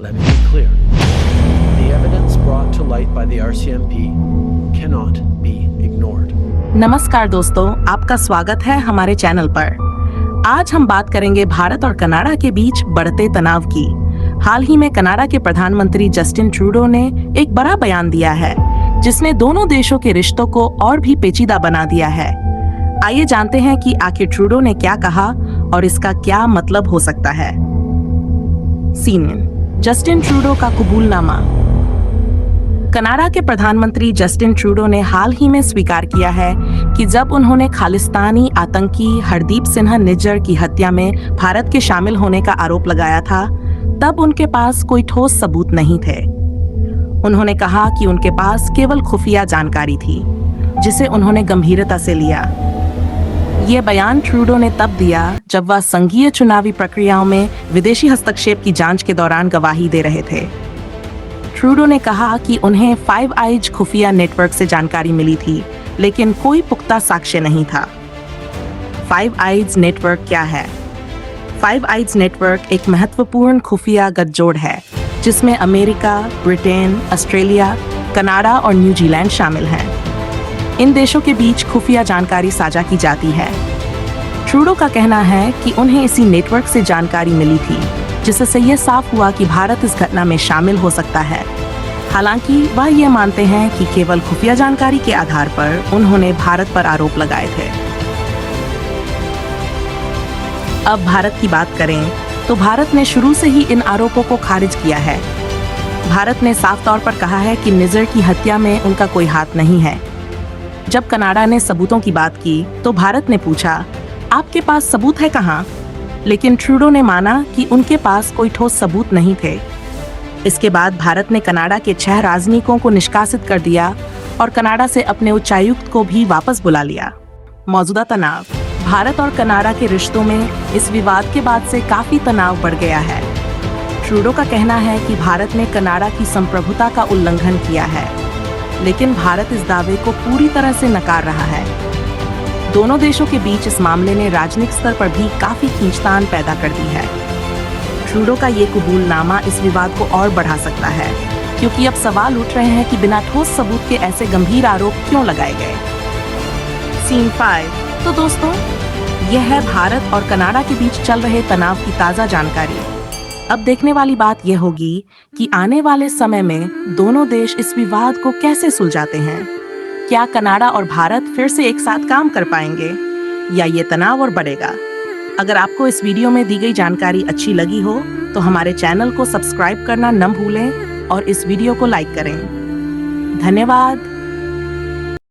Let me be clear. The evidence brought to light by the RCMP cannot be ignored. नमस्कार दोस्तों, आपका स्वागत है हमारे चैनल पर। आज हम बात करेंगे भारत और कनाडा के बीच बढ़ते तनाव की। हाल ही में कनाडा के प्रधानमंत्री जस्टिन ट्रूडो ने एक बड़ा बयान दिया है, जिसने दोनों देशों के रिश्तों को और भी पेचीदा बना दिया है। आइए जानते हैं कि आखिर ट्रूडो ने क्या कहा और इसका क्या मतलब हो सकता है। सीन जस्टिन ट्रूडो का कबूलनामा। कनाडा के प्रधानमंत्री जस्टिन ट्रूडो ने हाल ही में स्वीकार किया है कि जब उन्होंने खालिस्तानी आतंकी हरदीप सिन्हा निज्जर की हत्या में भारत के शामिल होने का आरोप लगाया था, तब उनके पास कोई ठोस सबूत नहीं थे। उन्होंने कहा कि उनके पास केवल खुफिया जानकारी थी, जिसे उन्होंने गंभीरता से लिया। ये बयान ट्रूडो ने तब दिया जब वह संघीय चुनावी प्रक्रियाओं में विदेशी हस्तक्षेप की जांच के दौरान गवाही दे रहे थे। ट्रूडो ने कहा कि उन्हें फाइव आइज खुफिया नेटवर्क से जानकारी मिली थी, लेकिन कोई पुख्ता साक्ष्य नहीं था। फाइव आइज नेटवर्क क्या है? फाइव आइज नेटवर्क एक महत्वपूर्ण खुफिया गठजोड़ है, जिसमें अमेरिका, ब्रिटेन, ऑस्ट्रेलिया, कनाडा और न्यूजीलैंड शामिल हैं। इन देशों के बीच खुफिया जानकारी साझा की जाती है। ट्रूडो का कहना है कि उन्हें इसी नेटवर्क से जानकारी मिली थी, जिससे यह साफ हुआ कि भारत इस घटना में शामिल हो सकता है। हालांकि वह ये मानते हैं कि केवल खुफिया जानकारी के आधार पर उन्होंने भारत पर आरोप लगाए थे। अब भारत की बात करें तो भारत ने शुरू से ही इन आरोपों को खारिज किया है। भारत ने साफ तौर पर कहा है कि निज्जर की हत्या में उनका कोई हाथ नहीं है। जब कनाडा ने सबूतों की बात की तो भारत ने पूछा, आपके पास सबूत है कहाँ? लेकिन ट्रूडो ने माना कि उनके पास कोई ठोस सबूत नहीं थे। इसके बाद भारत ने कनाडा के 6 राजनयिकों को निष्कासित कर दिया और कनाडा से अपने उच्चायुक्त को भी वापस बुला लिया। मौजूदा तनाव। भारत और कनाडा के रिश्तों में इस विवाद के बाद से काफी तनाव बढ़ गया है। ट्रूडो का कहना है कि भारत ने कनाडा की संप्रभुता का उल्लंघन किया है, लेकिन भारत इस दावे को पूरी तरह से नकार रहा है। दोनों देशों के बीच इस मामले ने राजनीतिक स्तर पर भी काफी खींचतान पैदा कर दी है। ट्रूडो का ये कबूलनामा इस विवाद को और बढ़ा सकता है, क्योंकि अब सवाल उठ रहे हैं कि बिना ठोस सबूत के ऐसे गंभीर आरोप क्यों लगाए गए। सीन 5। तो दोस्तों, यह है भारत और कनाडा के बीच चल रहे तनाव की ताजा जानकारी। अब देखने वाली बात यह होगी कि आने वाले समय में दोनों देश इस विवाद को कैसे सुलझाते हैं। क्या कनाडा और भारत फिर से एक साथ काम कर पाएंगे या ये तनाव और बढ़ेगा? अगर आपको इस वीडियो में दी गई जानकारी अच्छी लगी हो तो हमारे चैनल को सब्सक्राइब करना न भूलें और इस वीडियो को लाइक करें। धन्यवाद।